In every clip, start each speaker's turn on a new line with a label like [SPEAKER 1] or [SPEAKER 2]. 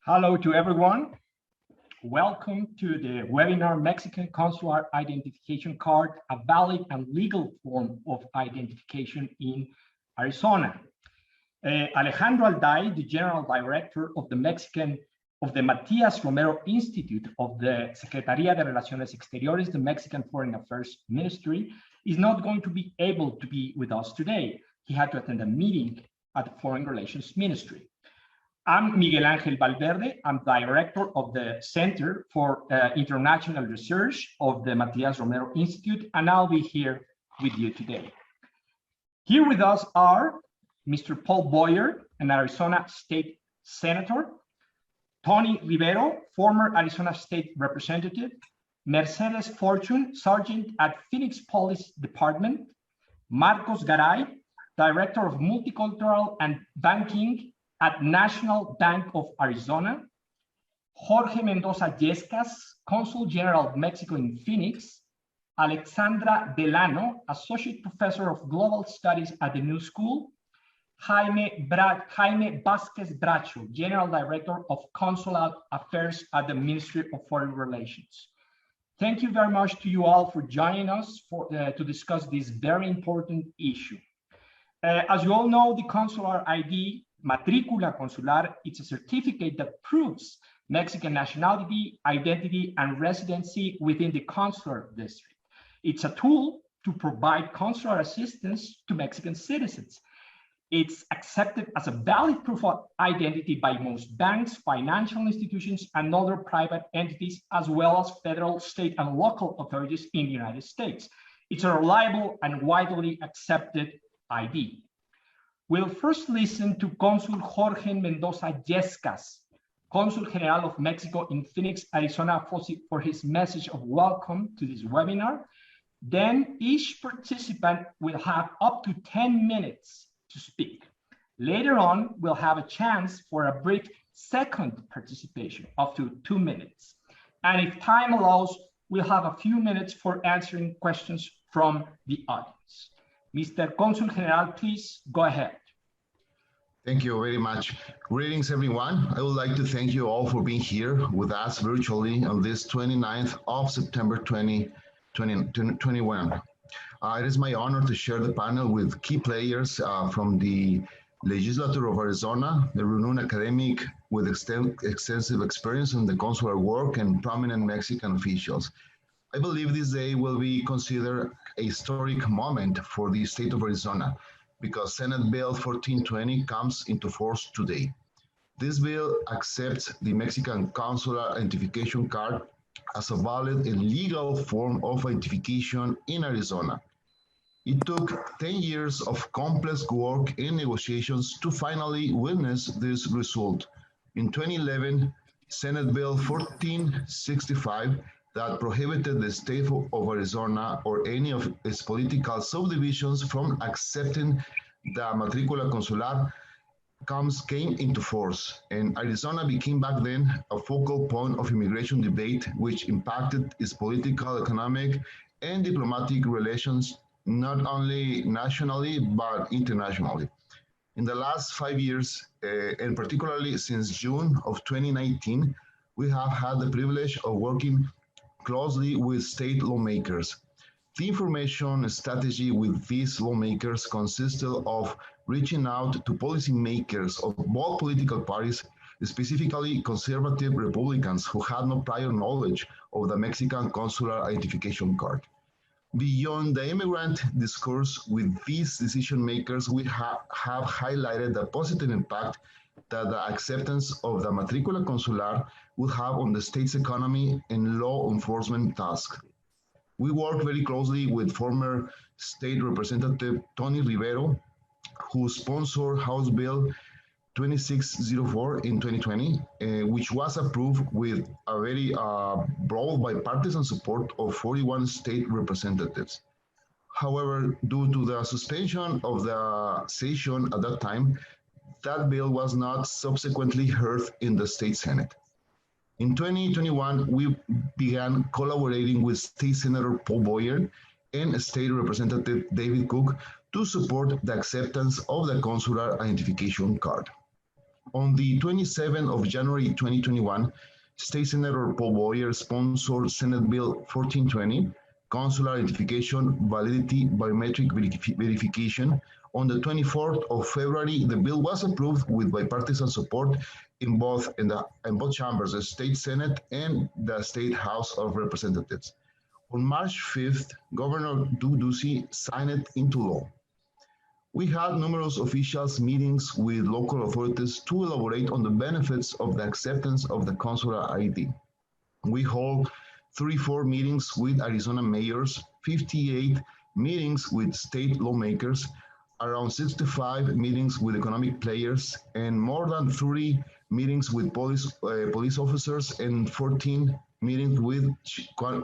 [SPEAKER 1] Hello to everyone. Welcome to the webinar Mexican Consular Identification Card, a valid and legal form of identification in Arizona. Alejandro Alday, the General Director of the Matías Romero Institute of the Secretaría de Relaciones Exteriores, the Mexican Foreign Affairs Ministry, is not going to be able to be with us today. He had to attend a meeting at the Foreign Relations Ministry. I'm Miguel Ángel Valverde. I'm Director of the Center for International Research of the Matías Romero Institute, and I'll be here with you today. Here with us are Mr. Paul Boyer, an Arizona State Senator, Tony Rivero, former Arizona State Representative, Mercedes Fortune, Sergeant at Phoenix Police Department, Marcos Garay, Director of Multicultural and Banking at National Bank of Arizona, Jorge Mendoza Yescas, Consul General of Mexico in Phoenix, Alexandra Delano, Associate Professor of Global Studies at the New School, Jaime Vázquez Bracho, General Director of Consular Affairs at the Ministry of Foreign Relations. Thank you very much to you all for joining us to discuss this very important issue. As you all know, the Consular ID, Matrícula Consular, it's a certificate that proves Mexican nationality, identity, and residency within the consular district. It's a tool to provide consular assistance to Mexican citizens. It's accepted as a valid proof of identity by most banks, financial institutions, and other private entities, as well as federal, state, and local authorities in the United States. It's a reliable and widely accepted ID. We'll first listen to Consul Jorge Mendoza Yescas, Consul General of Mexico in Phoenix, Arizona, for his message of welcome to this webinar. Then each participant will have up to 10 minutes to speak. Later on, we'll have a chance for a brief second participation, up to 2 minutes. And if time allows, we'll have a few minutes for answering questions from the audience. Mr. Consul General, please go ahead.
[SPEAKER 2] Thank you very much. Greetings, everyone. I would like to thank you all for being here with us virtually on this 29th of September 2021. It is my honor to share the panel with key players from the Legislature of Arizona, the renowned academic with extensive experience in the consular work, and prominent Mexican officials. I believe this day will be considered a historic moment for the state of Arizona, because Senate Bill 1420 comes into force today. This bill accepts the Mexican Consular Identification Card as a valid and legal form of identification in Arizona. It took 10 years of complex work and negotiations to finally witness this result. In 2011, Senate Bill 1465 that prohibited the state of Arizona or any of its political subdivisions from accepting the Matrícula Consular came into force, and Arizona became back then a focal point of immigration debate, which impacted its political, economic, and diplomatic relations, not only nationally, but internationally. In the last 5 years, and particularly since June of 2019, we have had the privilege of working closely with state lawmakers. The information strategy with these lawmakers consisted of reaching out to policymakers of both political parties, specifically conservative Republicans who had no prior knowledge of the Mexican Consular Identification Card. Beyond the immigrant discourse with these decision makers, we have highlighted the positive impact that the acceptance of the Matrícula Consular will have on the state's economy and law enforcement tasks. We work very closely with former State Representative Tony Rivero, who sponsored House Bill 2604 in 2020, which was approved with a very broad bipartisan support of 41 state representatives. However, due to the suspension of the session at that time, that bill was not subsequently heard in the state Senate. In 2021, we began collaborating with State Senator Paul Boyer and State Representative David Cook to support the acceptance of the Consular Identification Card. On the 27th of January 2021, State Senator Paul Boyer sponsored Senate Bill 1420, Consular Identification Validity Biometric Verification. On the 24th of February, the bill was approved with bipartisan support in both chambers, the State Senate and the State House of Representatives. On March 5th, Governor Duduzi signed it into law. We had numerous officials meetings with local authorities to elaborate on the benefits of the acceptance of the consular ID. We hold 34 meetings with Arizona mayors, 58 meetings with state lawmakers, around 65 meetings with economic players, and more than 30 meetings with police officers and 14 meetings with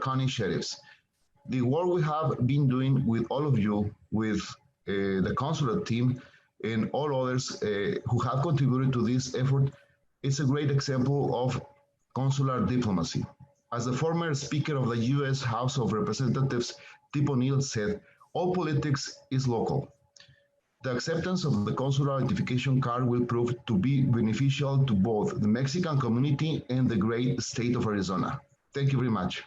[SPEAKER 2] county sheriffs. The work we have been doing with all of you, with the consular team and all others who have contributed to this effort, is a great example of consular diplomacy. As the former Speaker of the U.S. House of Representatives, Tip O'Neill, said, all politics is local. The acceptance of the Consular Identification Card will prove to be beneficial to both the Mexican community and the great state of Arizona. Thank you very much.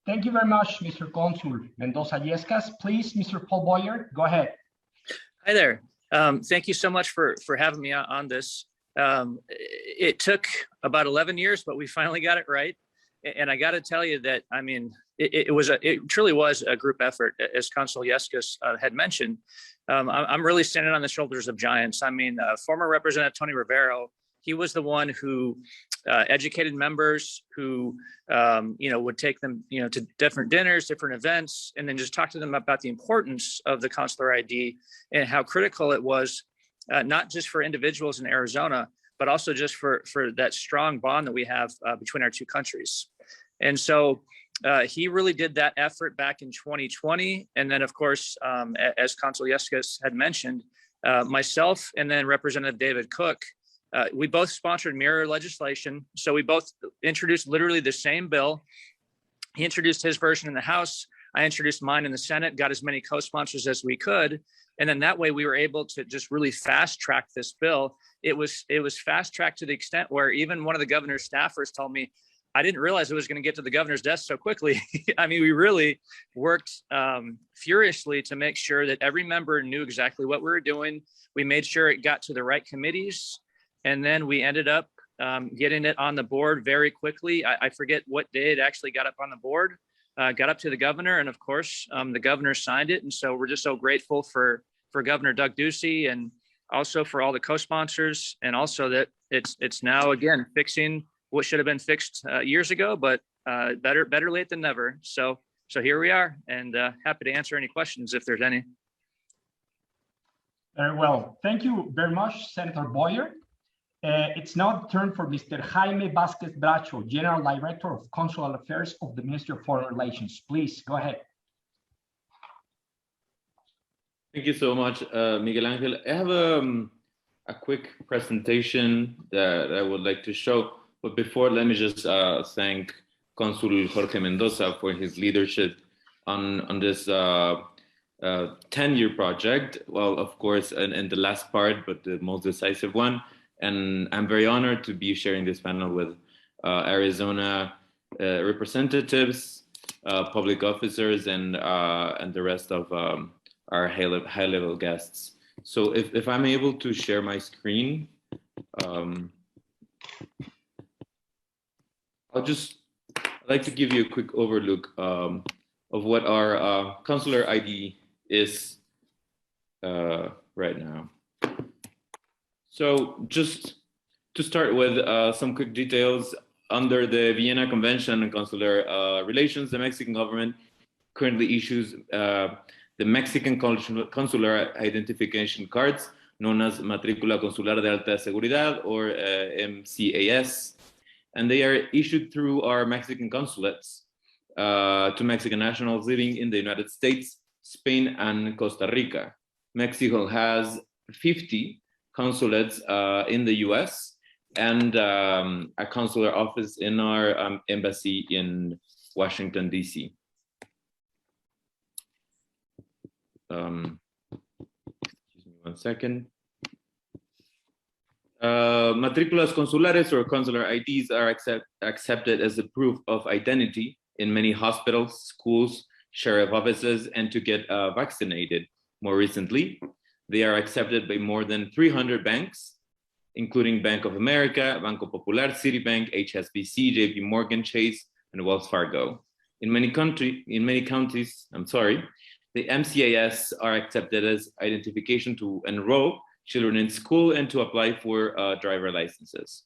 [SPEAKER 1] Thank you very much, Mr. Consul. Mendoza, Yescas, please, Mr. Paul Boyer, go ahead.
[SPEAKER 3] Hi there. Thank you so much for having me on this. It took about 11 years, but we finally got it right. And I got to tell you that, I mean, it truly was a group effort, as Consul Yescas had mentioned. I'm really standing on the shoulders of giants. I mean, former Representative Tony Rivero, he was the one who educated members, who would take them to different dinners, different events, and then just talk to them about the importance of the consular ID and how critical it was, not just for individuals in Arizona, but also just for that strong bond that we have between our two countries. And so he really did that effort back in 2020. And then, of course, as Consul Yescas had mentioned, myself and then Representative David Cook, we both sponsored mirror legislation. So we both introduced literally the same bill. He introduced his version in the House. I introduced mine in the Senate, got as many co-sponsors as we could. And then that way we were able to just really fast track this bill. It was fast tracked to the extent where even one of the governor's staffers told me, I didn't realize it was going to get to the governor's desk so quickly. I mean, we really worked furiously to make sure that every member knew exactly what we were doing. We made sure it got to the right committees. And then we ended up getting it on the board very quickly. I forget what day it actually got up on the board, got up to the governor. And of course, the governor signed it. And so we're just so grateful for Governor Doug Ducey and also for all the co-sponsors. And also that it's now, again, fixing what should have been fixed years ago, but better late than never. So here we are, and happy to answer any questions if there's any.
[SPEAKER 1] Very well. Thank you very much, Senator Boyer. It's now the turn for Mr. Jaime Vázquez Bracho, General Director of Consular Affairs of the Ministry of Foreign Relations. Please go ahead.
[SPEAKER 4] Thank you so much, Miguel Ángel. I have a quick presentation that I would like to show. But before, let me just thank Consul Jorge Mendoza for his leadership on this 10-year project. Well, of course, in the last part, but the most decisive one. And I'm very honored to be sharing this panel with Arizona representatives, public officers, and the rest of our high-level guests. So if I'm able to share my screen, I'd like to give you a quick overlook of what our consular ID is right now. So just to start with some quick details, under the Vienna Convention on Consular Relations, the Mexican government currently issues the Mexican Consular Identification Cards, known as Matrícula Consular de Alta Seguridad, or MCAS, and they are issued through our Mexican consulates to Mexican nationals living in the United States, Spain, and Costa Rica. Mexico has 50 consulates in the US, and a consular office in our embassy in Washington, D.C. Excuse me 1 second. Matrículas consulares or consular IDs are accepted as a proof of identity in many hospitals, schools, sheriff offices, and to get vaccinated. More recently, they are accepted by more than 300 banks, including Bank of America, Banco Popular, Citibank, HSBC, JP Morgan Chase, and Wells Fargo. In many counties, the MCAS are accepted as identification to enroll children in school and to apply for driver licenses.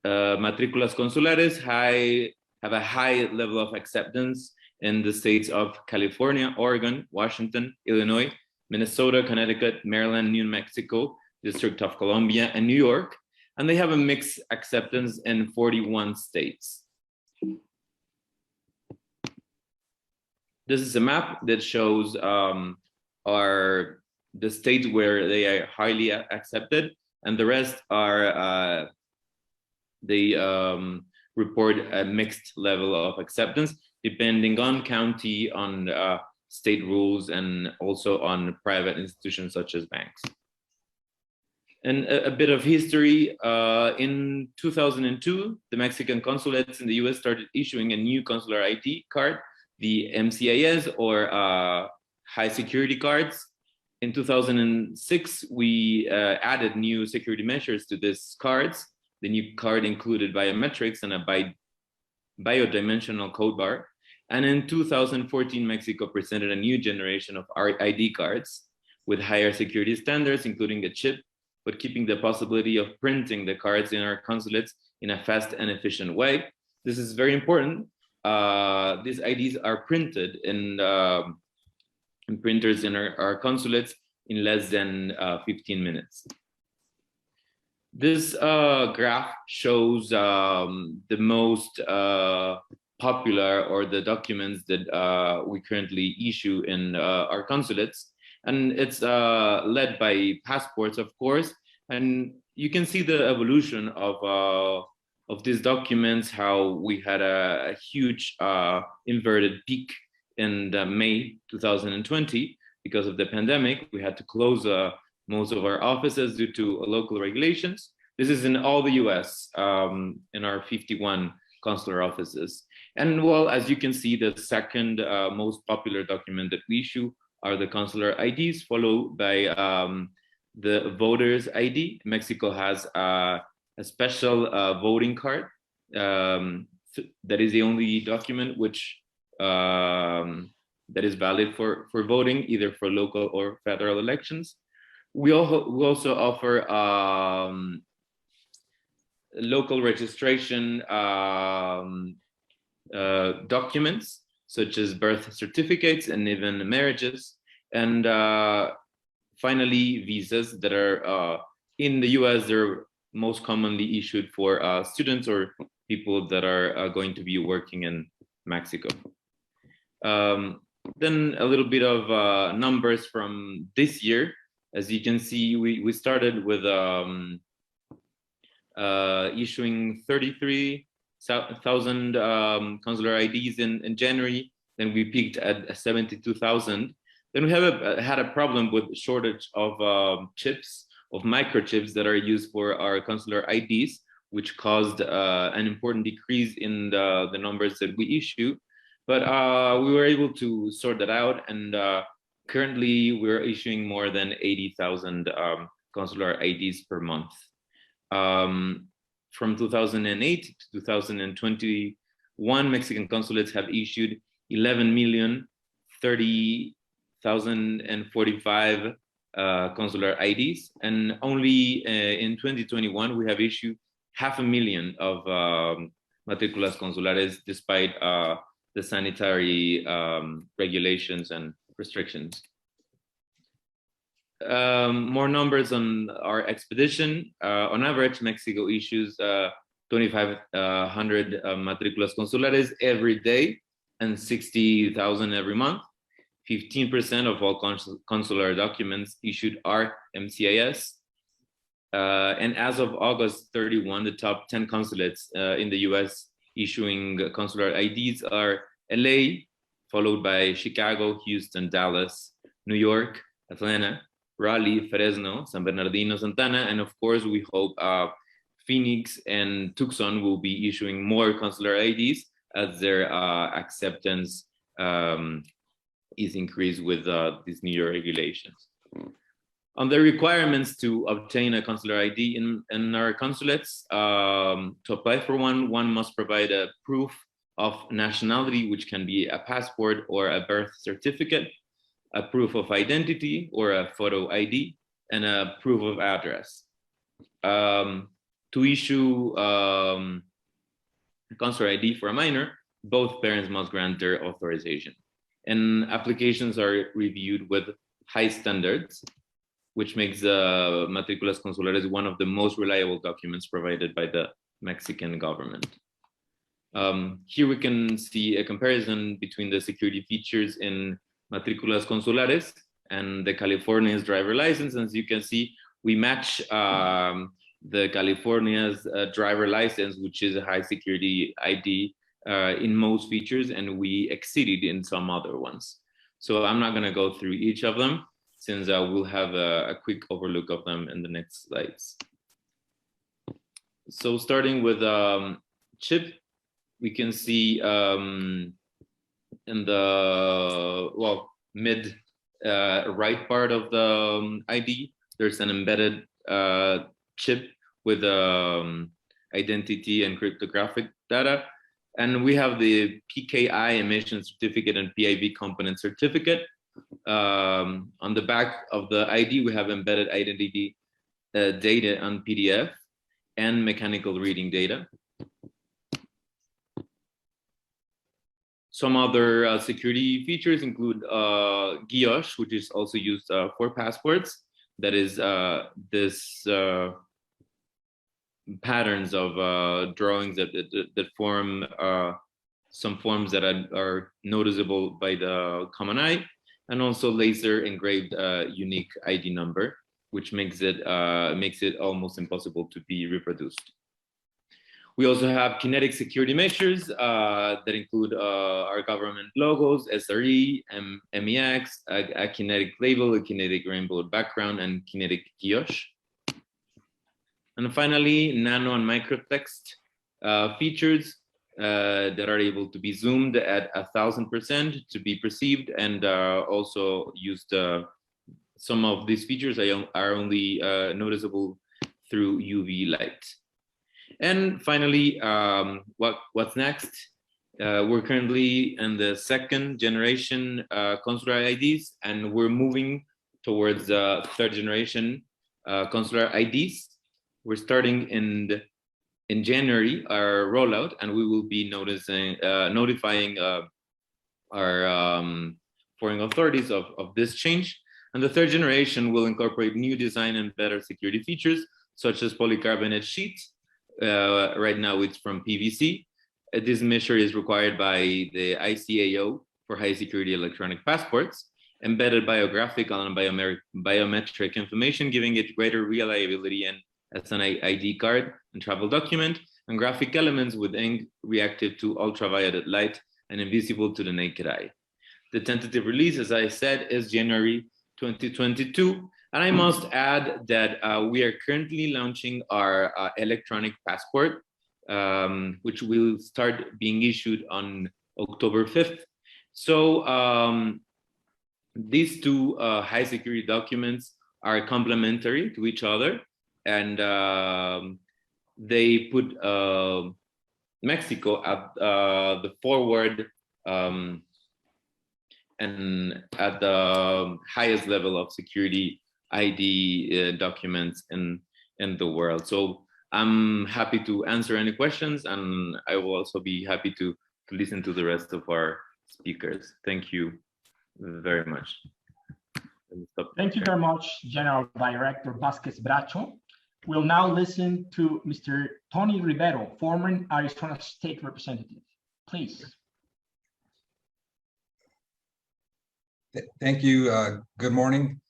[SPEAKER 4] Matrículas consulares have a high level of acceptance in the states of California, Oregon, Washington, Illinois, Minnesota, Connecticut, Maryland, New Mexico, District of Columbia, and New York, and they have a mixed acceptance in 41 states. This is a map that shows the states where they are highly accepted, and the rest are they report a mixed level of acceptance depending on county, on state rules, and also on private institutions such as banks. And a bit of history, in 2002, the Mexican consulates in the US started issuing a new consular ID card, the MCAS, or high security cards. In 2006, we added new security measures to these cards. The new card included biometrics and a biodimensional code bar. And in 2014, Mexico presented a new generation of ID cards with higher security standards, including a chip, but keeping the possibility of printing the cards in our consulates in a fast and efficient way. This is very important. These IDs are printed in printers in our consulates in less than 15 minutes. This graph shows the most popular or the documents that we currently issue in our consulates. And it's led by passports, of course. And you can see the evolution of these documents, how we had a huge inverted peak in May 2020 because of the pandemic. We had to close most of our offices due to local regulations. This is in all the US, in our 51 consular offices. And well, as you can see, the second most popular document that we issue are the consular IDs, followed by the voter's ID. Mexico has a special voting card that is the only document which that is valid for voting, either for local or federal elections. We also offer local registration documents, such as birth certificates and even marriages. And finally, visas that are in the US, they're most commonly issued for students or people that are going to be working in Mexico. Then a little bit of numbers from this year. As you can see, we started with issuing 33,000 consular IDs in January. Then we peaked at 72,000. Then we had a problem with shortage of chips, of microchips that are used for our consular IDs, which caused an important decrease in the numbers that we issue. But we were able to sort that out, and currently we're issuing more than 80,000 consular IDs per month. From 2008 to 2021, Mexican consulates have issued 11,030,045 consular IDs, and only in 2021 we have issued 500,000 of matrículas consulares, despite the sanitary regulations and restrictions. More numbers on our expedition. On average, Mexico issues 2,500 matrículas consulares every day and 60,000 every month. 15% of all consular documents issued are MCAS. And as of August 31, the top 10 consulates in the US issuing consular IDs are LA, followed by Chicago, Houston, Dallas, New York, Atlanta, Raleigh, Fresno, San Bernardino, Santana, and of course, we hope Phoenix and Tucson will be issuing more consular IDs as their acceptance is increased with these new regulations. On the requirements to obtain a consular ID in our consulates, to apply for one must provide a proof of nationality, which can be a passport or a birth certificate, a proof of identity or a photo ID, and a proof of address. To issue a consular ID for a minor, both parents must grant their authorization. And applications are reviewed with high standards, which makes Matrículas Consulares one of the most reliable documents provided by the Mexican government. Here we can see a comparison between the security features in Matrículas Consulares and the California's driver license. As you can see, we match the California's driver license, which is a high security ID in most features, and we exceeded in some other ones. So I'm not gonna go through each of them, since we'll have a quick overlook of them in the next slides. So starting with chip, we can see in the mid right part of the ID, there's an embedded chip with identity and cryptographic data. And we have the PKI emission certificate and PIV component certificate. On the back of the ID, we have embedded identity data on PDF and mechanical reading data. Some other security features include guilloche, which is also used for passports. That is this patterns of drawings that form some forms that are noticeable by the common eye, and also laser engraved unique ID number, which makes it almost impossible to be reproduced. We also have kinetic security measures that include our government logos, SRE, MEX, a kinetic label, a kinetic rainbow background, and kinetic guilloche. And finally, nano and microtext features that are able to be zoomed at 1000% to be perceived, and also used. Some of these features are only noticeable through UV light. And finally, what's next? We're currently in the second generation consular IDs, and we're moving towards third generation consular IDs. We're starting in January our rollout, and we will be notifying our foreign authorities of this change. And the third generation will incorporate new design and better security features, such as polycarbonate sheets. Right now it's from PVC. This measure is required by the ICAO for high security electronic passports, embedded biographical and biometric information, giving it greater reliability and as an ID card and travel document, and graphic elements with ink reactive to ultraviolet light and invisible to the naked eye. The tentative release, as I said, is January 2022. And I must add that we are currently launching our electronic passport, which will start being issued on October 5th. So these two high security documents are complementary to each other, and they put Mexico at the forward and at the highest level of security ID documents in the world. So I'm happy to answer any questions, and I will also be happy to listen to the rest of our speakers. Thank you very much.
[SPEAKER 1] Thank you very much, General Director Vázquez Bracho. We'll now listen to Mr. Tony Rivero, former Arizona State Representative. Please.
[SPEAKER 5] Thank you. Good morning.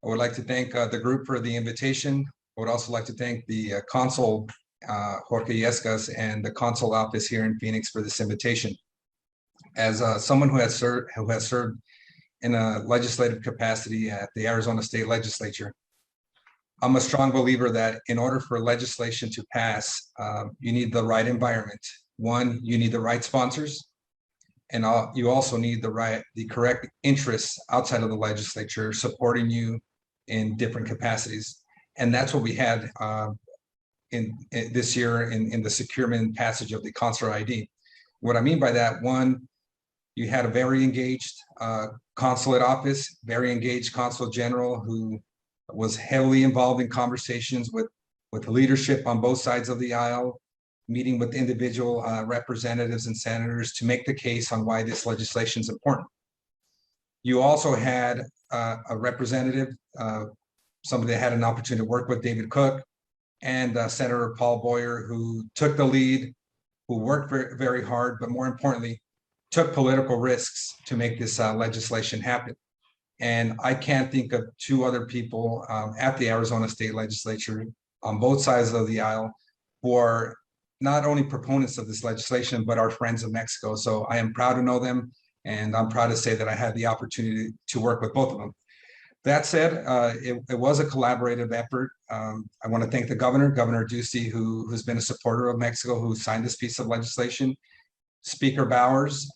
[SPEAKER 5] I would like to thank the group for the invitation I would also like to thank the Consul, Jorge Yescas, and the Consul office here in Phoenix for this invitation. As someone who has served in a legislative capacity at the Arizona State Legislature, I'm a strong believer that in order for legislation to pass, you need the right environment. One, you need the right sponsors, and you also need the correct interests outside of the legislature supporting you in different capacities. And that's what we had in this year in the securement passage of the Consular ID. What I mean by that, one, you had a very engaged consulate office, very engaged consul general who was heavily involved in conversations with leadership on both sides of the aisle, meeting with individual representatives and senators to make the case on why this legislation is important. You also had a representative, somebody that had an opportunity to work with, David Cook, and Senator Paul Boyer, who took the lead, who worked very, very hard, but more importantly, took political risks to make this legislation happen. And I can't think of two other people at the Arizona State Legislature on both sides of the aisle who are not only proponents of this legislation, but are friends of Mexico. So I am proud to know them, and I'm proud to say that I had the opportunity to work with both of them. That said, it was a collaborative effort. I want to thank the governor, Governor Ducey, who's been a supporter of Mexico, who signed this piece of legislation, Speaker Bowers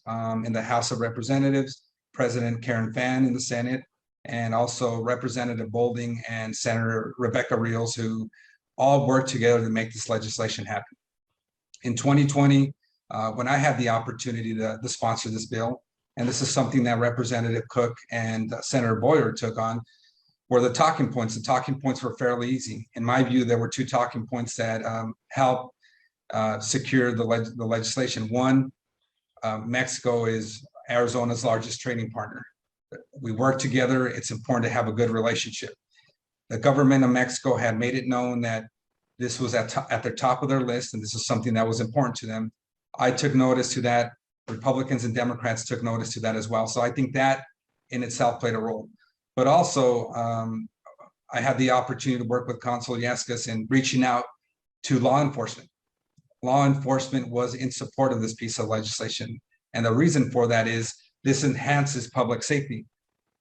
[SPEAKER 5] in the House of Representatives, President Karen Fann in the Senate, and also Representative Bolding and Senator Rebecca Rios, who all worked together to make this legislation happen. In 2020, when I had the opportunity to sponsor this bill, and this is something that Representative Cook and Senator Boyer took on, were the talking points. The talking points were fairly easy. In my view, there were two talking points that helped secure the legislation. One, Mexico is Arizona's largest trading partner. We work together. It's important to have a good relationship. The government of Mexico had made it known that this was at the top of their list, and this is something that was important to them. I took notice to that. Republicans and Democrats took notice to that as well. So I think that in itself played a role. But also, I had the opportunity to work with Consul Yescas in reaching out to law enforcement. Law enforcement was in support of this piece of legislation. And the reason for that is this enhances public safety.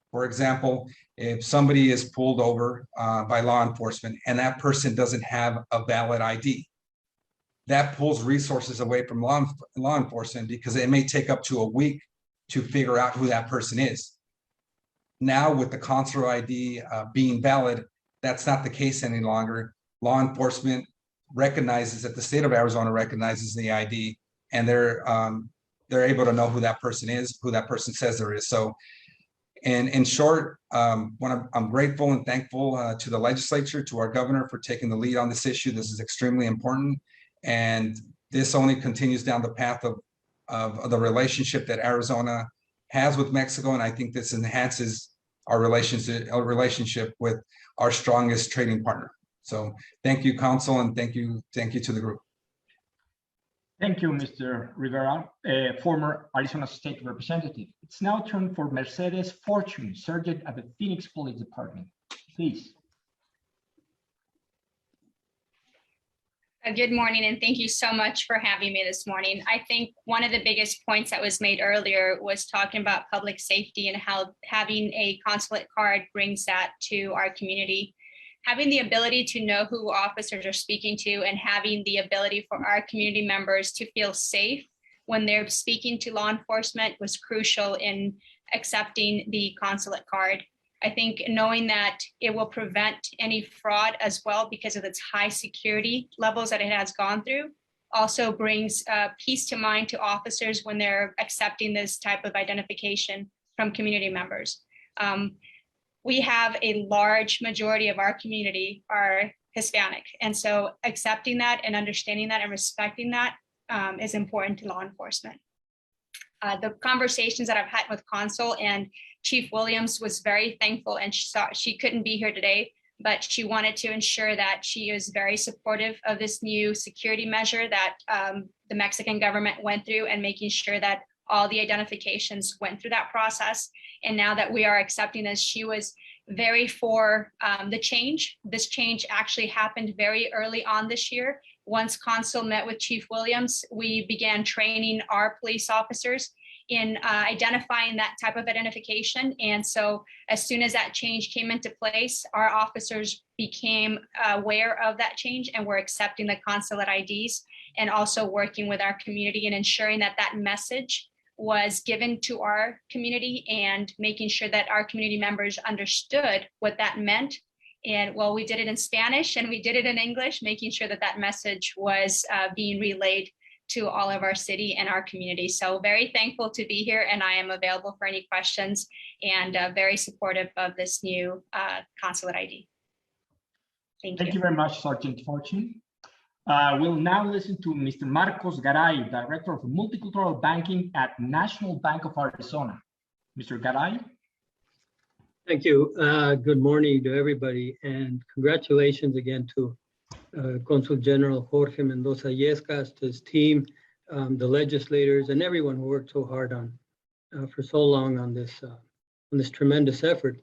[SPEAKER 5] For example, if somebody is pulled over by law enforcement and that person doesn't have a valid ID, that pulls resources away from law enforcement because it may take up to a week to figure out who that person is. Now with the consular ID being valid, that's not the case any longer. Law enforcement recognizes that the state of Arizona recognizes the ID, and they're able to know who that person is, who that person says there is. So, and in short, I'm grateful and thankful to the legislature, to our governor for taking the lead on this issue. This is extremely important. And this only continues down the path of the relationship that Arizona has with Mexico. And I think this enhances our relationship with our strongest trading partner. So thank you, Consul, and thank you to the group.
[SPEAKER 1] Thank you, Mr. Rivera, former Arizona State Representative. It's now turn for Mercedes Fortune, Sergeant at the Phoenix Police Department. Please.
[SPEAKER 6] Good morning, and thank you so much for having me this morning. I think one of the biggest points that was made earlier was talking about public safety and how having a consulate card brings that to our community. Having the ability to know who officers are speaking to and having the ability for our community members to feel safe when they're speaking to law enforcement was crucial in accepting the consulate card. I think knowing that it will prevent any fraud as well because of its high security levels that it has gone through also brings peace to mind to officers when they're accepting this type of identification from community members. We have a large majority of our community are Hispanic. And so accepting that and understanding that and respecting that is important to law enforcement. The conversations that I've had with Consul and Chief Williams was very thankful, and she couldn't be here today, but she wanted to ensure that she is very supportive of this new security measure that the Mexican government went through, and making sure that all the identifications went through that process. And now that we are accepting this, she was very for the change. This change actually happened very early on this year. Once Consul met with Chief Williams, we began training our police officers in identifying that type of identification. And so as soon as that change came into place, our officers became aware of that change and were accepting the consulate IDs, and also working with our community and ensuring that that message was given to our community and making sure that our community members understood what that meant. And well, we did it in Spanish and we did it in English, making sure that that message was being relayed to all of our city and our community. So very thankful to be here, and I am available for any questions, and very supportive of this new consulate ID.
[SPEAKER 1] Thank you very much, Sergeant Fortune. We'll now listen to Mr. Marcos Garay, Director of Multicultural Banking at National Bank of Arizona. Mr. Garay.
[SPEAKER 7] Thank you. Good morning to everybody, and congratulations again to Consul General Jorge Mendoza Yescas, to his team, the legislators, and everyone who worked so hard on for so long on this tremendous effort.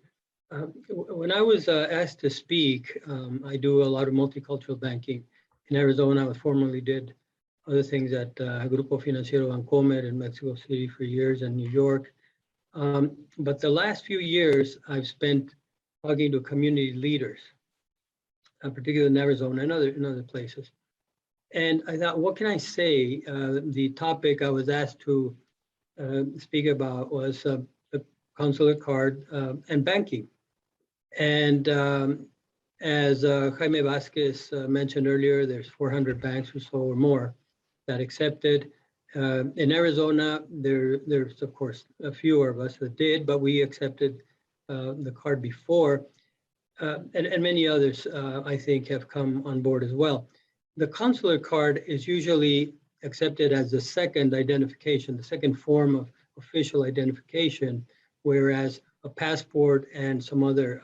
[SPEAKER 7] When I was asked to speak, I do a lot of multicultural banking in Arizona. I formerly did other things at Grupo Financiero Bancomer in Mexico City for years, and New York. But the last few years, I've spent talking to community leaders, particularly in Arizona and other places. And I thought, what can I say? The topic I was asked to speak about was the consular card and banking. And as Jaime Vázquez mentioned earlier, there's 400 banks or so or more that accepted. In Arizona, there's of course a few of us that did, but we accepted the card before. And many others, I think, have come on board as well. The consular card is usually accepted as the second identification, the second form of official identification, whereas a passport and some other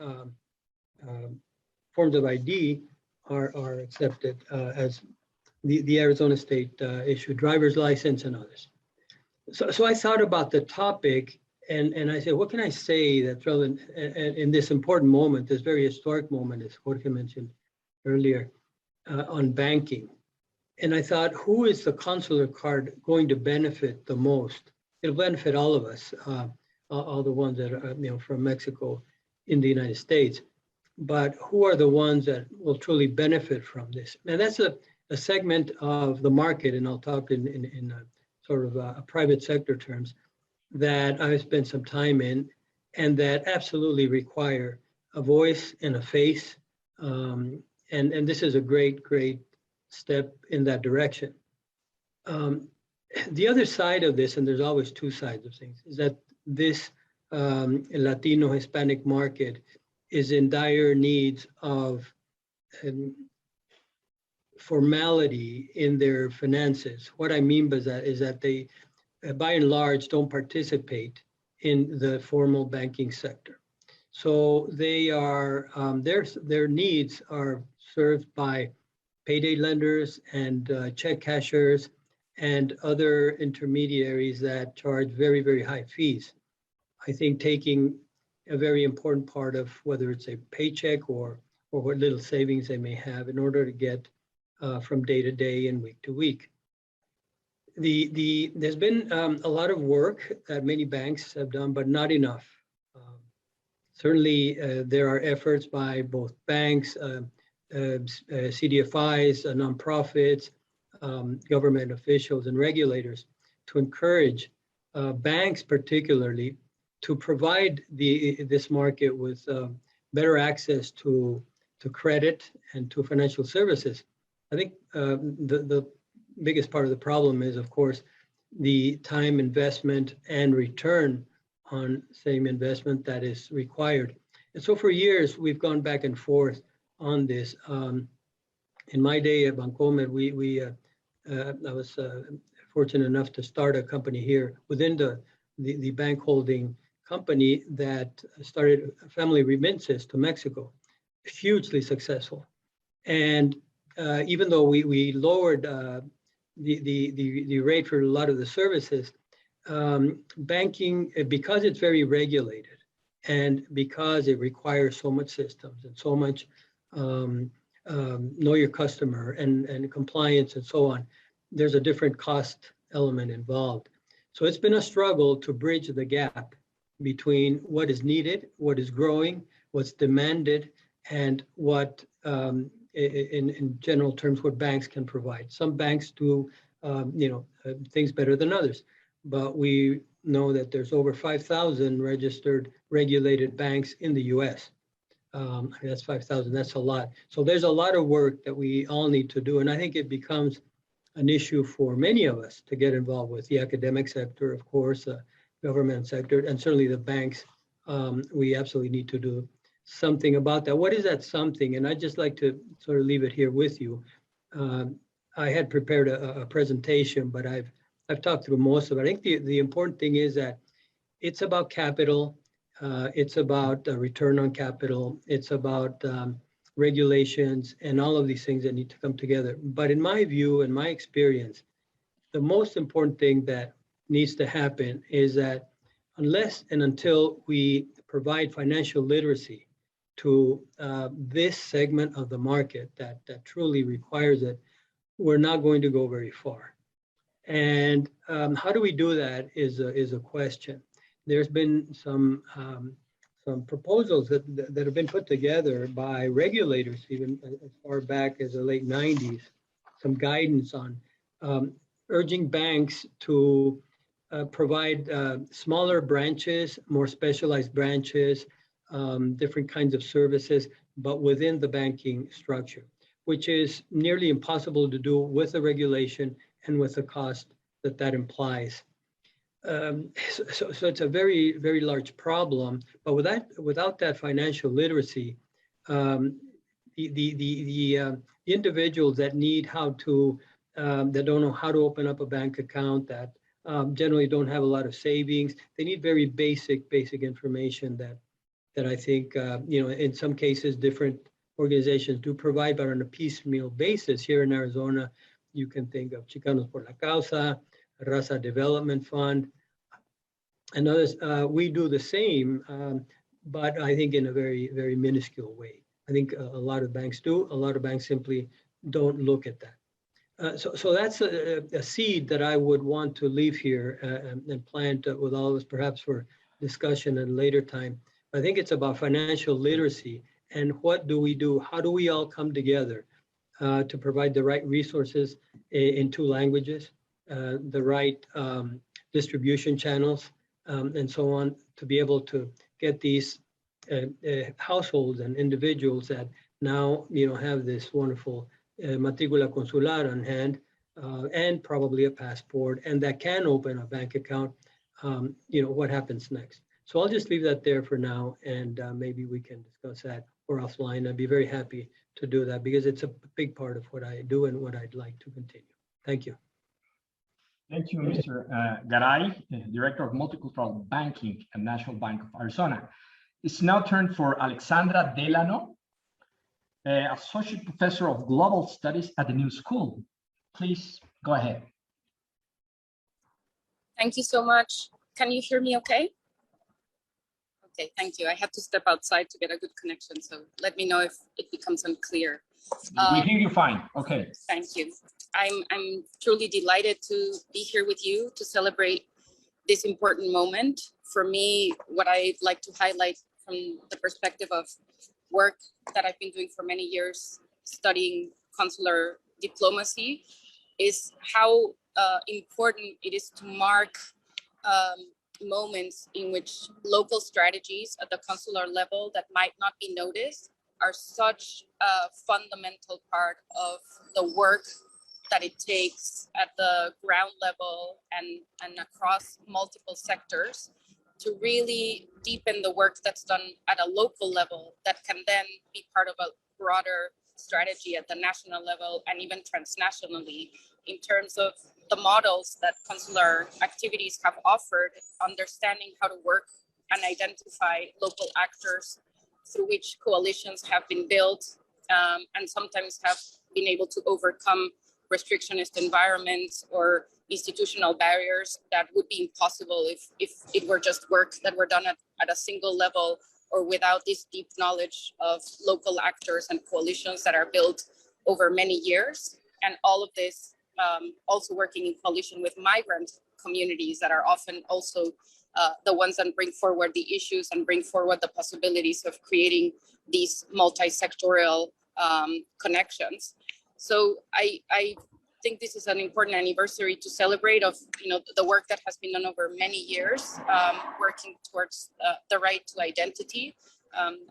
[SPEAKER 7] forms of ID are accepted as the Arizona state issued driver's license and others. So I thought about the topic, and I said, what can I say that's relevant in this important moment, this very historic moment, as Jorge mentioned earlier, on banking. And I thought, who is the consular card going to benefit the most? It'll benefit all of us, all the ones that are from Mexico in the United States. But who are the ones that will truly benefit from this? And that's a segment of the market, and I'll talk in sort of a private sector terms, that I've spent some time in, and that absolutely require a voice and a face. And this is a great step in that direction. The other side of this, and there's always two sides of things, is that this Latino Hispanic market is in dire needs of formality in their finances. What I mean by that is that they, by and large, don't participate in the formal banking sector. So they are, their needs are served by payday lenders and check cashers and other intermediaries that charge very, very high fees. I think taking a very important part of whether it's a paycheck or what little savings they may have in order to get from day to day and week to week. There's been a lot of work that many banks have done, but not enough. Certainly, there are efforts by both banks, CDFIs, nonprofits, government officials, and regulators to encourage banks, particularly, to provide this market with better access to credit and to financial services. I think the biggest part of the problem is, of course, the time investment and return on same investment that is required. And so for years, we've gone back and forth on this. In my day at Bancomer, I was fortunate enough to start a company here within the bank holding company that started family remittances to Mexico, hugely successful. And even though we lowered the rate for a lot of the services, banking, because it's very regulated, And because it requires so much systems and so much know your customer and compliance and so on, there's a different cost element involved. So it's been a struggle to bridge the gap between what is needed, what is growing, what's demanded, and what, in general terms, what banks can provide. Some banks do, things better than others, but we know that there's over 5,000 registered, regulated banks in the U.S. That's 5,000, that's a lot. So there's a lot of work that we all need to do. And I think it becomes an issue for many of us to get involved with the academic sector, of course, government sector, and certainly the banks. We absolutely need to do something about that. What is that something? And I'd just like to sort of leave it here with you. I had prepared a presentation, but I've talked through most of it. I think the important thing is that it's about capital. It's about return on capital. It's about regulations and all of these things that need to come together. But in my view and my experience, the most important thing that needs to happen is that unless and until we provide financial literacy to this segment of the market that truly requires it, we're not going to go very far. And how do we do that is a question. There's been some proposals that have been put together by regulators, even as far back as the late 90s, some guidance on urging banks to provide smaller branches, more specialized branches, different kinds of services, but within the banking structure, which is nearly impossible to do with the regulation and with the cost that implies. So it's a very, very large problem, but without that financial literacy, the individuals that need how to, that don't know how to open up a bank account, that generally don't have a lot of savings, they need very basic information that I think, in some cases, different organizations do provide, but on a piecemeal basis. Here in Arizona, you can think of Chicanos por la Causa, Raza Development Fund, and others. We do the same, but I think in a very, very minuscule way. I think a lot of banks do. A lot of banks simply don't look at that. So that's a seed that I would want to leave here and plant with all of us, perhaps for discussion at a later time. I think it's about financial literacy and what do we do? How do we all come together to provide the right resources in 2 languages, the right distribution channels, and so on, to be able to get these households and individuals that now have this wonderful matrícula consular on hand and probably a passport, and that can open a bank account. What happens next? So I'll just leave that there for now, and maybe we can discuss that or offline. I'd be very happy to do that because it's a big part of what I do and what I'd like to continue. Thank you.
[SPEAKER 1] Thank you, Mr. Garay, Director of Multicultural Banking at National Bank of Arizona. It's now turn for Alexandra Delano, Associate Professor of Global Studies at the New School. Please go ahead.
[SPEAKER 8] Thank you so much. Can you hear me okay? Okay, thank you. I have to step outside to get a good connection, so let me know if it becomes unclear.
[SPEAKER 1] We hear you fine. Okay.
[SPEAKER 8] Thank you. I'm truly delighted to be here with you to celebrate this important moment. For me, what I'd like to highlight from the perspective of work that I've been doing for many years, studying consular diplomacy, is how important it is to mark moments in which local strategies at the consular level that might not be noticed are such a fundamental part of the work that it takes at the ground level and across multiple sectors to really deepen the work that's done at a local level that can then be part of a broader strategy at the national level and even transnationally in terms of the models that consular activities have offered, understanding how to work and identify local actors through which coalitions have been built and sometimes have been able to overcome restrictionist environments or institutional barriers that would be impossible if it were just work that were done at a single level or without this deep knowledge of local actors and coalitions that are built over many years. And all of this also working in coalition with migrant communities that are often also the ones that bring forward the issues and bring forward the possibilities of creating these multi-sectorial connections. So I think this is an important anniversary to celebrate of the work that has been done over many years, working towards the right to identity.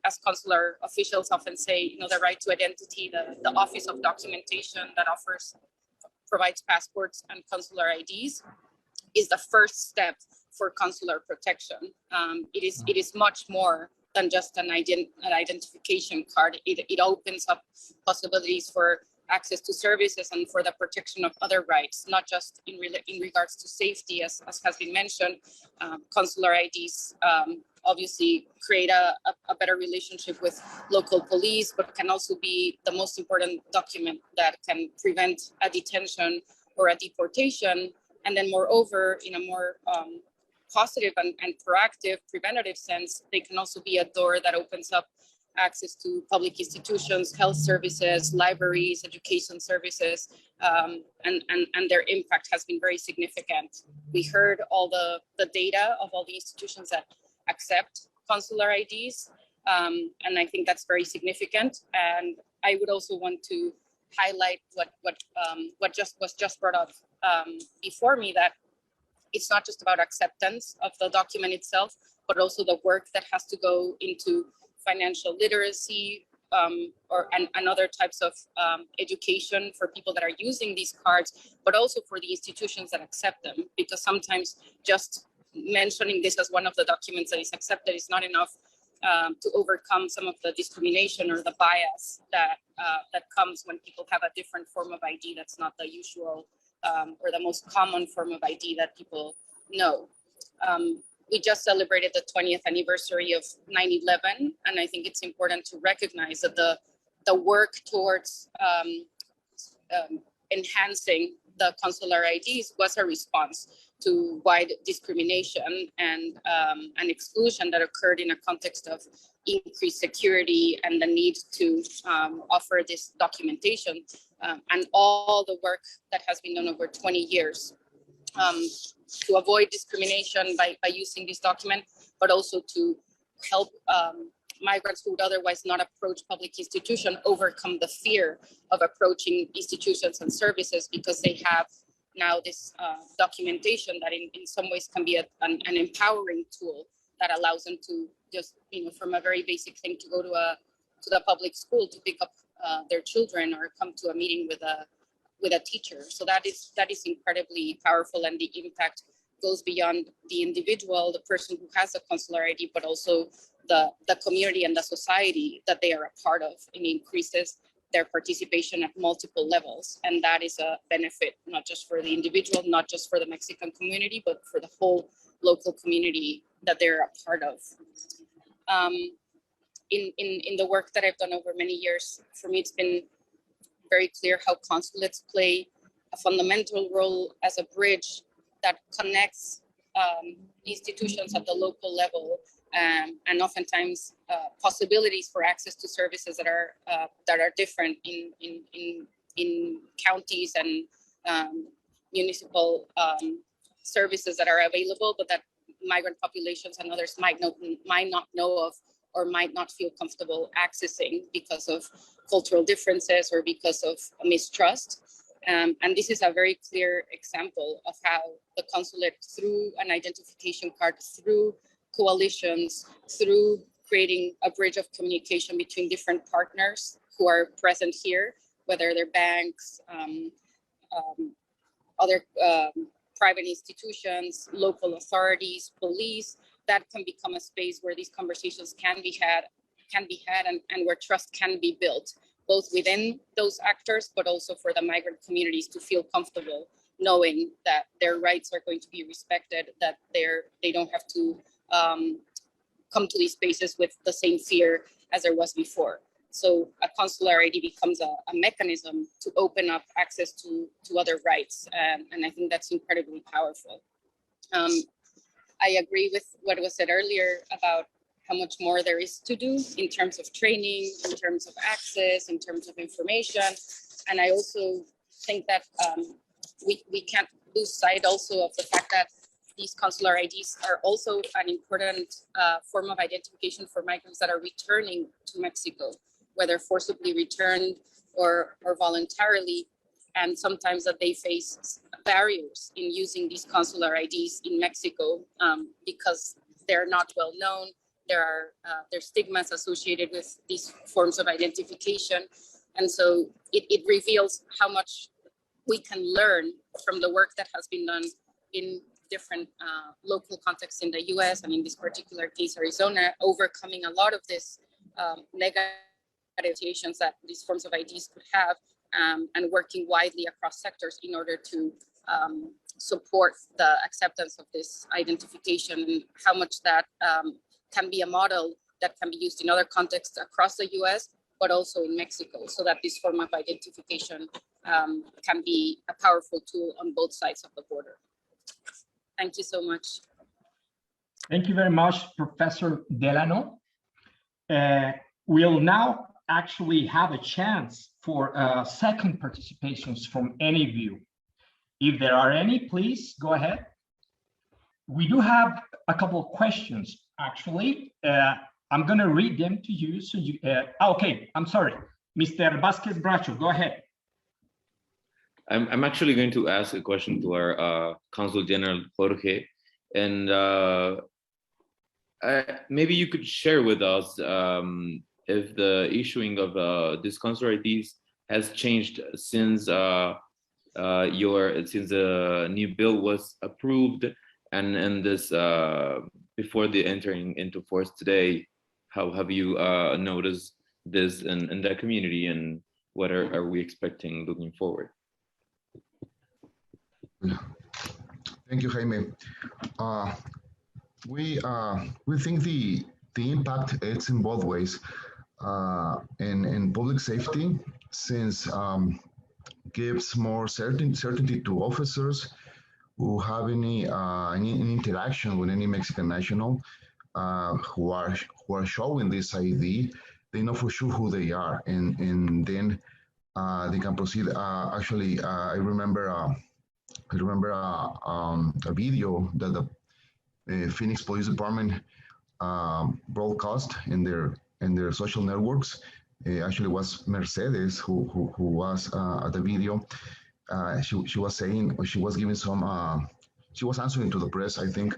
[SPEAKER 8] As consular officials often say, the right to identity, the Office of Documentation that provides passports and consular IDs is the first step for consular protection. It is much more than just an identification card. It opens up possibilities for access to services and for the protection of other rights, not just in regards to safety, as has been mentioned. Consular IDs obviously create a better relationship with local police, but can also be the most important document that can prevent a detention or a deportation. And then moreover, in a more positive and proactive preventative sense, they can also be a door that opens up access to public institutions, health services, libraries, education services, and their impact has been very significant. We heard all the data of all the institutions that accept consular IDs, and I think that's very significant. And I would also want to highlight what was just brought up before me, that it's not just about acceptance of the document itself, but also the work that has to go into financial literacy and other types of education for people that are using these cards, but also for the institutions that accept them. Because sometimes just mentioning this as one of the documents that is accepted is not enough to overcome some of the discrimination or the bias that comes when people have a different form of ID that's not the usual or the most common form of ID that people know. We just celebrated the 20th anniversary of 9/11, and I think it's important to recognize that the work towards enhancing the consular IDs was a response to wide discrimination and exclusion that occurred in a context of increased security and the need to offer this documentation, and all the work that has been done over 20 years to avoid discrimination by using this document, but also to help migrants who would otherwise not approach public institutions overcome the fear of approaching institutions and services, because they have now this documentation that in some ways can be an empowering tool that allows them to just, from a very basic thing, to go to the public school to pick up their children or come to a meeting with a teacher. So that is incredibly powerful, and the impact goes beyond the individual, the person who has a consular ID, but also the community and the society that they are a part of, and increases their participation at multiple levels. And that is a benefit, not just for the individual, not just for the Mexican community, but for the whole local community that they're a part of. In the work that I've done over many years, for me, it's been very clear how consulates play a fundamental role as a bridge that connects institutions at the local level, and oftentimes possibilities for access to services that are different in counties and municipal services that are available, but that migrant populations and others might not know of, or might not feel comfortable accessing because of cultural differences or because of mistrust. And this is a very clear example of how the consulate, through an identification card, through coalitions, through creating a bridge of communication between different partners who are present here, whether they're banks, other private institutions, local authorities, police, that can become a space where these conversations can be had and where trust can be built, both within those actors, but also for the migrant communities to feel comfortable knowing that their rights are going to be respected, that they don't have to come to these spaces with the same fear as there was before. So a consular ID becomes a mechanism to open up access to other rights. And I think that's incredibly powerful. I agree with what was said earlier about how much more there is to do in terms of training, in terms of access, in terms of information. And I also think that we can't lose sight also of the fact that these consular IDs are also an important form of identification for migrants that are returning to Mexico, whether forcibly returned or voluntarily, and sometimes that they face barriers in using these consular IDs in Mexico because they're not well known. There's stigmas associated with these forms of identification. And so it reveals how much we can learn from the work that has been done in different local contexts in the US, and in this particular case, Arizona, overcoming a lot of this negative associations that these forms of IDs could have, and working widely across sectors in order to support the acceptance of this identification, and how much that can be a model that can be used in other contexts across the US, but also in Mexico, so that this form of identification can be a powerful tool on both sides of the border. Thank you so much.
[SPEAKER 1] Thank you very much, Professor Delano. We'll now actually have a chance for second participations from any of you. If there are any, please go ahead. We do have a couple of questions, actually. I'm going to read them to you. So you, okay, I'm sorry. Mr. Vázquez Bracho, go ahead.
[SPEAKER 4] I'm actually going to ask a question to our Consul General Jorge, and maybe you could share with us if the issuing of these consular IDs has changed since the new bill was approved, and this before the entering into force today. How have you noticed this in the community, and what are we expecting looking forward?
[SPEAKER 2] Thank you, Jaime. We think the impact is in both ways. In public safety, since gives more certainty to officers who have any interaction with any Mexican national who are showing this ID. They know for sure who they are, and then they can proceed. Actually, I remember a video that the Phoenix Police Department broadcast in their social networks. Actually, was Mercedes who was at the video. She was saying, or she was giving some. She was answering to the press, I think,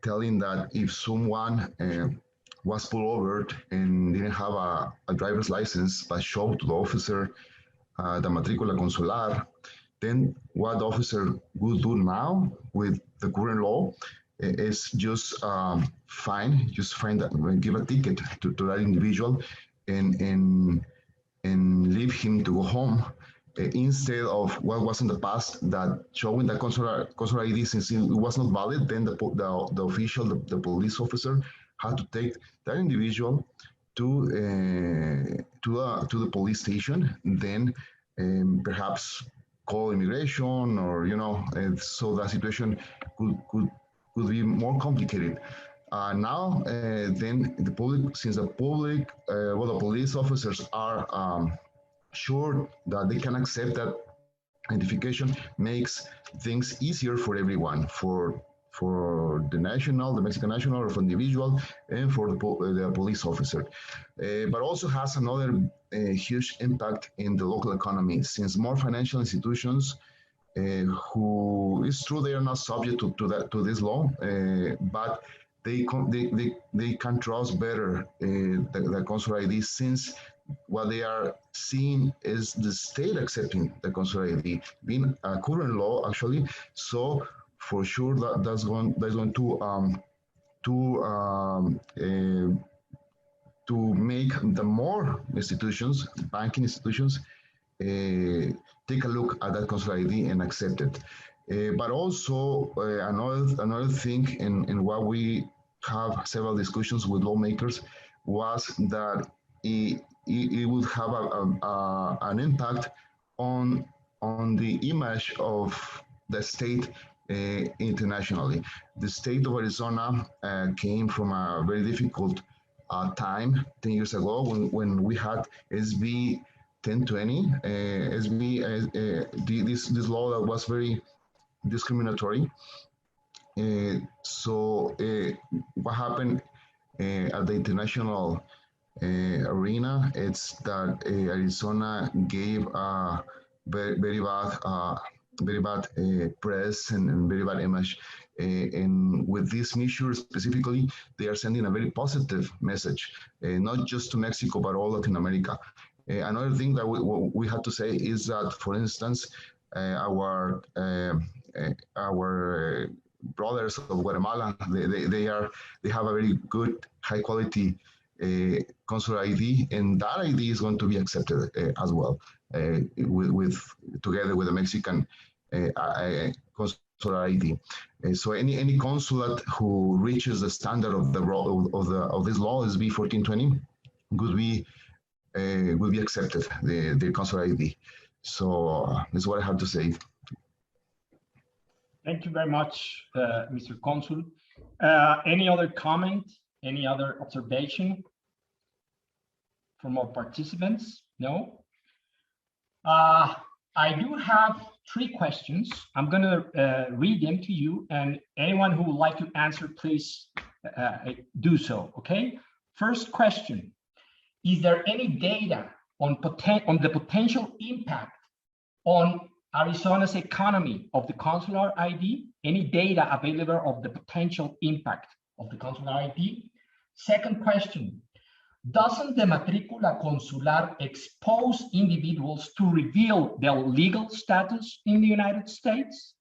[SPEAKER 2] telling that if someone was pulled over and didn't have a driver's license, but showed to the officer the matrícula consular, then what the officer would do now with the current law is just fine that, give a ticket to that individual and leave him to go home, instead of what was in the past, that showing the consular ID, since it was not valid, then the official, the police officer, had to take that individual to the police station, then perhaps call immigration, or so the situation could be more complicated. Now, then the public, since the police officers are sure that they can accept that identification, makes things easier for everyone, for the Mexican national, or for the individual, and for the police officer. But also has another huge impact in the local economy, since more financial institutions, who is true they are not subject to this law, but they can trust better the consular ID, since what they are seeing is the state accepting the consular ID, being a current law actually. So for sure that's going to make the more institutions, banking institutions, take a look at that consular ID and accept it. But also another thing, in what we have several discussions with lawmakers, was that it would have an impact on the image of the state internationally. The state of Arizona came from a very difficult time 10 years ago when we had SB 1020, this law that was very discriminatory. So what happened at the international arena, it's that Arizona gave very bad press and very bad image. And with this measure specifically, they are sending a very positive message, not just to Mexico, but all Latin America. Another thing that we have to say is that, for instance, our brothers of Guatemala, they have a very good, high quality consular ID, and that ID is going to be accepted as well, together with the Mexican consular ID. So any consulate who reaches the standard of this law, SB 1420, will be accepted, the consular ID. So that's what I have to say.
[SPEAKER 1] Thank you very much, Mr. Consul. Any other comment? Any other observation from our participants? No? I do have 3 questions. I'm going to read them to you, and anyone who would like to answer, please do so, okay? First question, is there any data on the potential impact on Arizona's economy of the consular ID? Any data available of the potential impact of the consular ID? Second question, doesn't the matrícula consular expose individuals to reveal their legal status in the United States?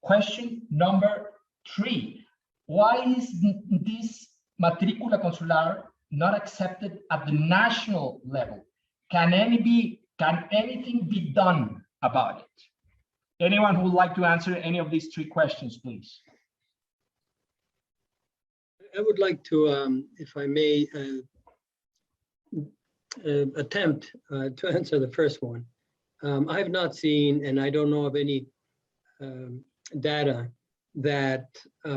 [SPEAKER 1] Question number 3, why is this matrícula consular not accepted at the national level? Can anything be done about it? Anyone who would like to answer any of these 3 questions, please?
[SPEAKER 7] I would like to, if I may, attempt to answer the first one. I have not seen, and I don't know of any data that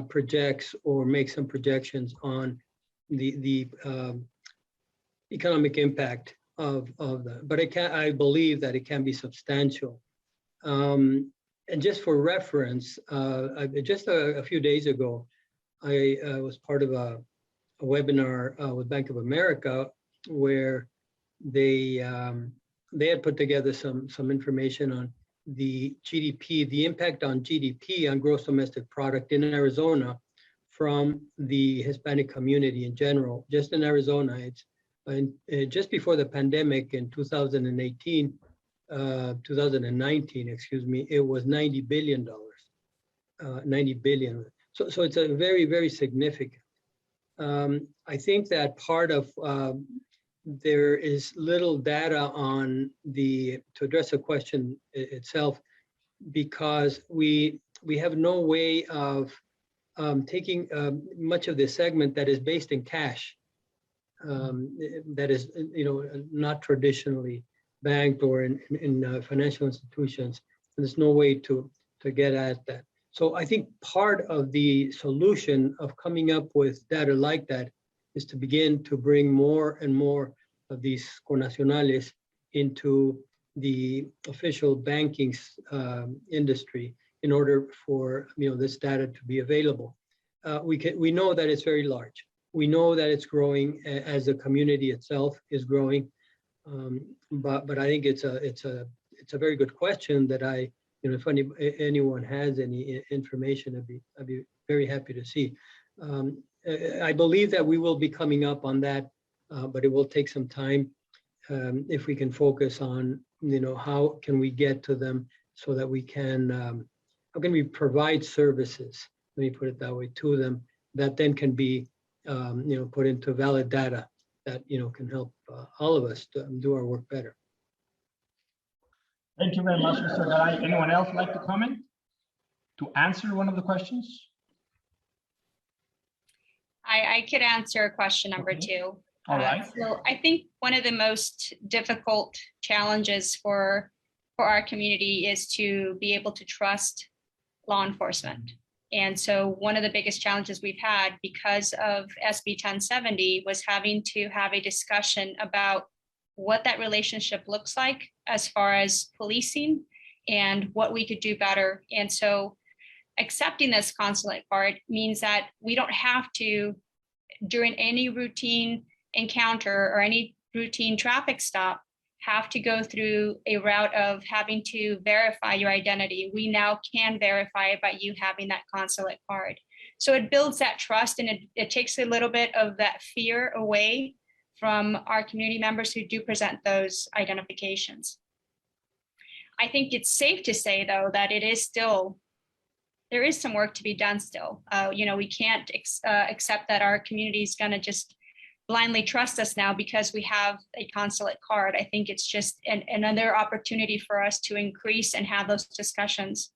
[SPEAKER 7] projects or makes some projections on the economic impact of that. But I believe that it can be substantial. And just for reference, just a few days ago, I was part of a webinar with Bank of America where they had put together some information on the GDP, the impact on GDP, on gross domestic product in Arizona from the Hispanic community in general. Just in Arizona, it's just before the pandemic in 2019, excuse me, it was $90 billion, 90 billion. So it's a very, very significant. I think that part of there is little data on to address the question itself, because we have no way of taking much of the segment that is based in cash, that is, not traditionally banked or in financial institutions. And there's no way to get at that. So I think part of the solution of coming up with data like that is to begin to bring more and more of these connacionales into the official banking industry in order for this data to be available. We know that it's very large. We know that it's growing as the community itself is growing, but I think it's a very good question that if anyone has any information, I'd be very happy to see. I believe that we will be coming up on that, but it will take some time. If we can focus on, how can we get to them so that we can, how can we provide services, let me put it that way, to them that then can be, put into valid data that, can help all of us to do our work better.
[SPEAKER 1] Thank you very much, Mr. Garay. Anyone else like to comment to answer one of the questions?
[SPEAKER 6] I could answer question number 2.
[SPEAKER 1] All right.
[SPEAKER 6] So I think one of the most difficult challenges for our community is to be able to trust law enforcement. And so one of the biggest challenges we've had because of SB 1070 was having to have a discussion about what that relationship looks like as far as policing and what we could do better. And so accepting this consulate card means that we don't have to, during any routine encounter or any routine traffic stop, have to go through a route of having to verify your identity. We now can verify it by you having that consulate card. So it builds that trust, and it takes a little bit of that fear away from our community members who do present those identifications. I think it's safe to say, though, that it is still, there is some work to be done still. We can't accept that our community is going to just blindly trust us now because we have a consulate card. I think it's just another opportunity for us to increase and have those discussions.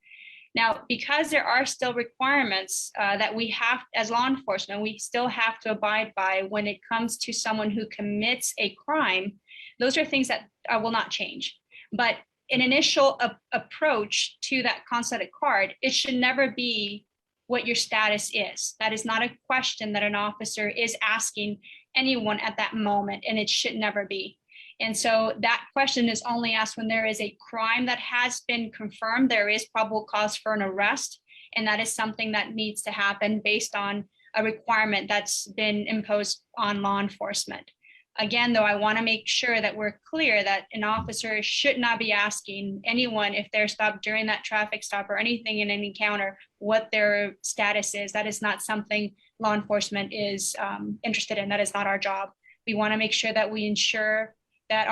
[SPEAKER 6] Now, because there are still requirements that we have as law enforcement, we still have to abide by when it comes to someone who commits a crime, those are things that will not change. But an initial approach to that consulate card, it should never be what your status is. That is not a question that an officer is asking anyone at that moment, and it should never be. And so that question is only asked when there is a crime that has been confirmed, there is probable cause for an arrest, and that is something that needs to happen based on a requirement that's been imposed on law enforcement. Again, though, I want to make sure that we're clear that an officer should not be asking anyone if they're stopped during that traffic stop or anything in an encounter what their status is. That is not something law enforcement is interested in. That is not our job. We want to make sure that we ensure that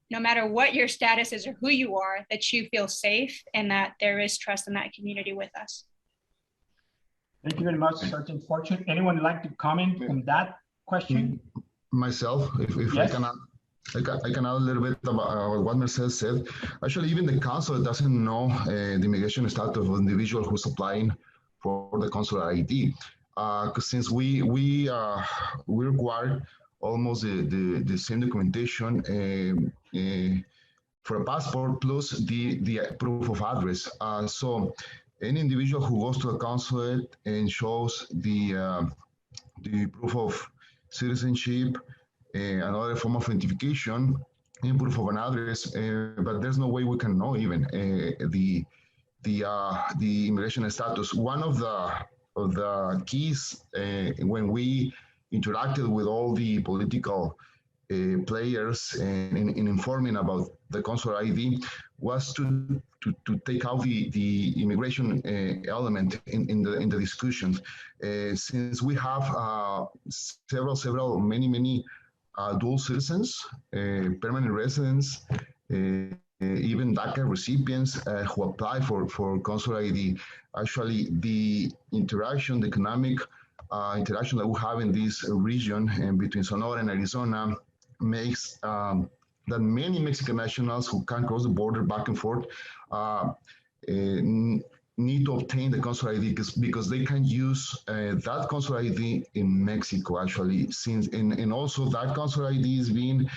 [SPEAKER 6] no matter what your status is or who you are, that you feel safe and that there is trust in that community with us.
[SPEAKER 1] Thank you very much, Sergeant Fortune. Anyone would like to comment on that question?
[SPEAKER 2] Myself, if
[SPEAKER 1] Yes.
[SPEAKER 2] I can add a little bit about what Mercedes said. Actually, even the consulate doesn't know the immigration status of the individual who's applying for the consular ID. Because since we require almost the same documentation for a passport plus the proof of address. So any individual who goes to a consulate and shows the proof of citizenship, another form of identification, and proof of an address, but there's no way we can know even the immigration status. One of the keys when we interacted with all the political players in informing about the consular ID was to take out the immigration element in the discussions. Since we have many dual citizens, permanent residents, even DACA recipients who apply for consular ID. Actually, the interaction, the economic interaction that we have in this region and between Sonora and Arizona makes that many Mexican nationals who can cross the border back and forth need to obtain the consular ID because they can use that consular ID in Mexico, actually, and also that consular ID is being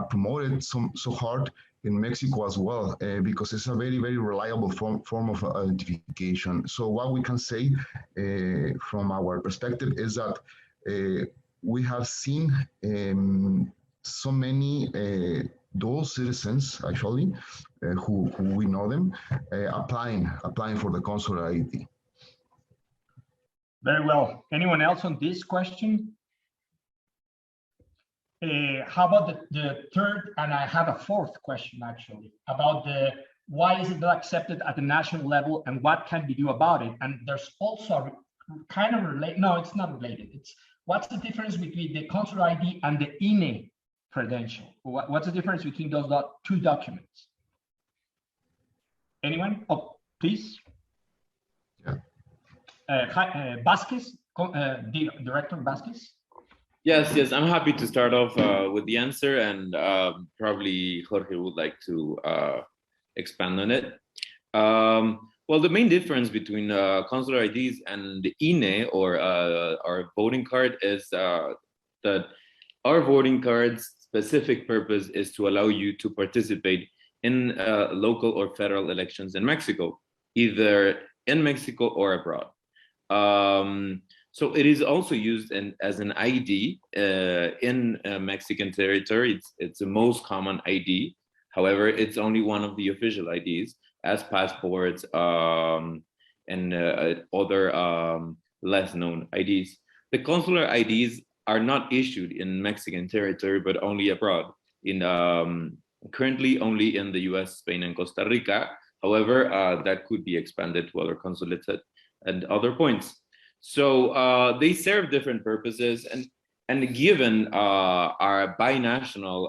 [SPEAKER 2] promoted so hard in Mexico as well, because it's a very, very reliable form of identification. So what we can say from our perspective is that we have seen so many dual citizens, actually, who we know them, applying for the consular ID.
[SPEAKER 1] Very well. Anyone else on this question? How about the third, and I have a fourth question actually, about why is it not accepted at the national level and what can we do about it? And there's also a kind of related, no, it's not related. It's what's the difference between the consular ID and the INE credential? What's the difference between those two documents? Anyone? Oh, please.
[SPEAKER 2] Yeah.
[SPEAKER 1] Vázquez, Director Vázquez.
[SPEAKER 4] Yes, I'm happy to start off with the answer, and probably Jorge would like to expand on it. Well, the main difference between consular IDs and the INE or our voting card is that Our voting card's specific purpose is to allow you to participate in local or federal elections in Mexico, either in Mexico or abroad. So it is also used as an ID in Mexican territory. It's the most common ID. However, it's only one of the official IDs, as passports and other less known IDs. The consular IDs are not issued in Mexican territory, but only abroad. Currently only in the US, Spain, and Costa Rica. However, that could be expanded to other consulates and other points. So they serve different purposes, and given our binational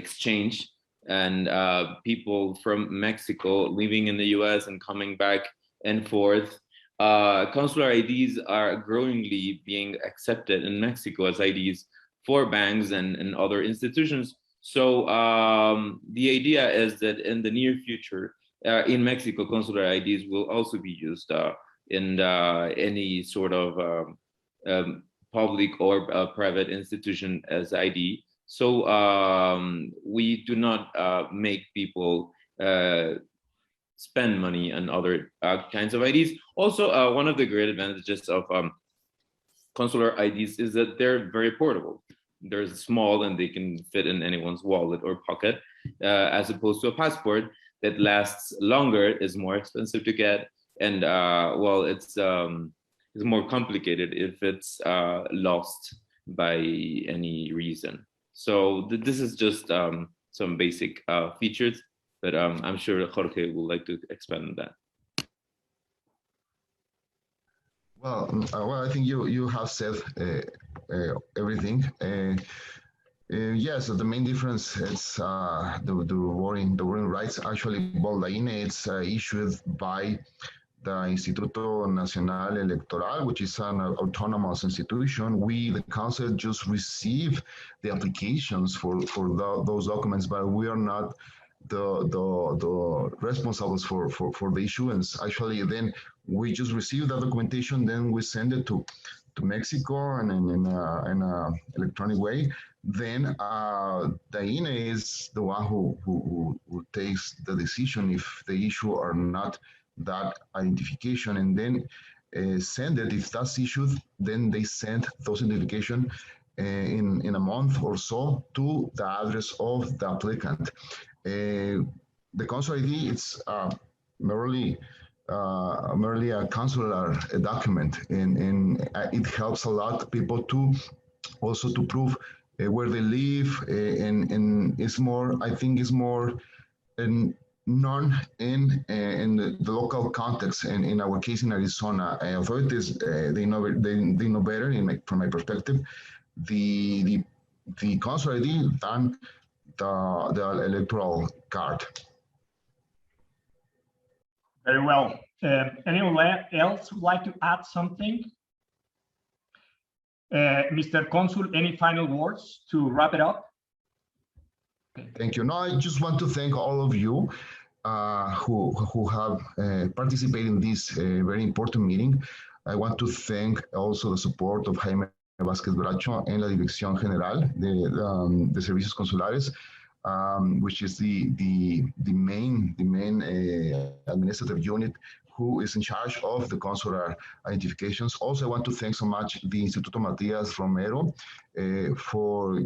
[SPEAKER 4] exchange and people from Mexico living in the US and coming back and forth, consular IDs are growingly being accepted in Mexico as IDs for banks and other institutions. So the idea is that in the near future, in Mexico, consular IDs will also be used in any sort of public or private institution as ID. So we do not make people spend money on other kinds of IDs. Also, one of the great advantages of consular IDs is that they're very portable. They're small and they can fit in anyone's wallet or pocket, as opposed to a passport that lasts longer, is more expensive to get, and well, it's more complicated if it's lost by any reason. So this is just some basic features, but I'm sure Jorge would like to expand on that.
[SPEAKER 2] Well, I think you have said everything. Yes, the main difference is the voting rights. Actually, well, the INE is issued by the Instituto Nacional Electoral, which is an autonomous institution. We, the council, just receive the applications for those documents, but we are not the responsibles for the issuance. Actually, then we just receive that documentation, then we send it to Mexico and in a electronic way. Then the INE is the one who takes the decision if they issue or not that identification, and then send it. If that's issued, then they send those identification in a month or so to the address of the applicant. The consular ID, it's merely a consular document, and it helps a lot people to also to prove where they live, and it's more, I think it's more known in the local context, and in our case in Arizona, authorities they know better from my perspective the consular ID than the electoral card.
[SPEAKER 1] Very well. Anyone else would like to add something? Mr. Consul, any final words to wrap it up?
[SPEAKER 2] Thank you. No, I just want to thank all of you who have participated in this very important meeting. I want to thank also the support of Jaime, Vázquez, Bracho, and la Dirección General de Servicios Consulares, which is the main administrative unit who is in charge of the consular identifications. Also, I want to thank so much the Instituto Matías Romero for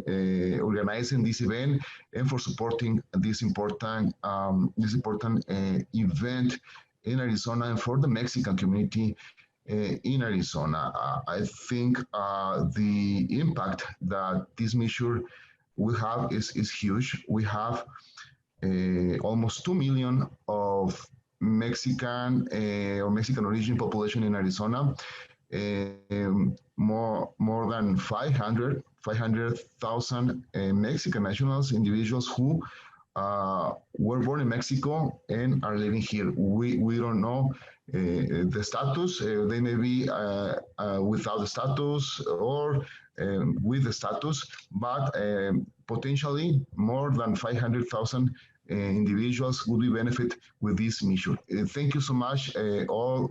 [SPEAKER 2] organizing this event and for supporting this important event in Arizona and for the Mexican community in Arizona. I think the impact that this measure will have is huge. We have almost 2 million of Mexican or Mexican origin population in Arizona, more than 500,000 Mexican nationals, individuals who were born in Mexico and are living here. We don't know the status. They may be without the status or with the status, but potentially more than 500,000 individuals would be benefit with this measure. Thank you so much, all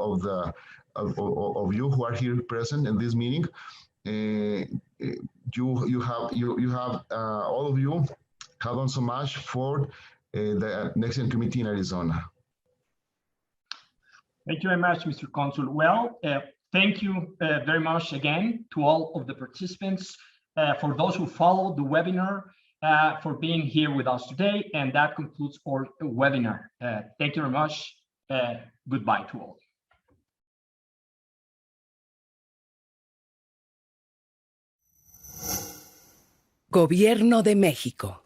[SPEAKER 2] of you who are here present in this meeting. you have all of you have done so much for the Mexican community in Arizona.
[SPEAKER 1] Thank you very much, Mr. Consul. Well, thank you very much again to all of the participants, for those who followed the webinar, for being here with us today. And that concludes our webinar. Thank you very much. Goodbye to all.
[SPEAKER 9] Gobierno de México.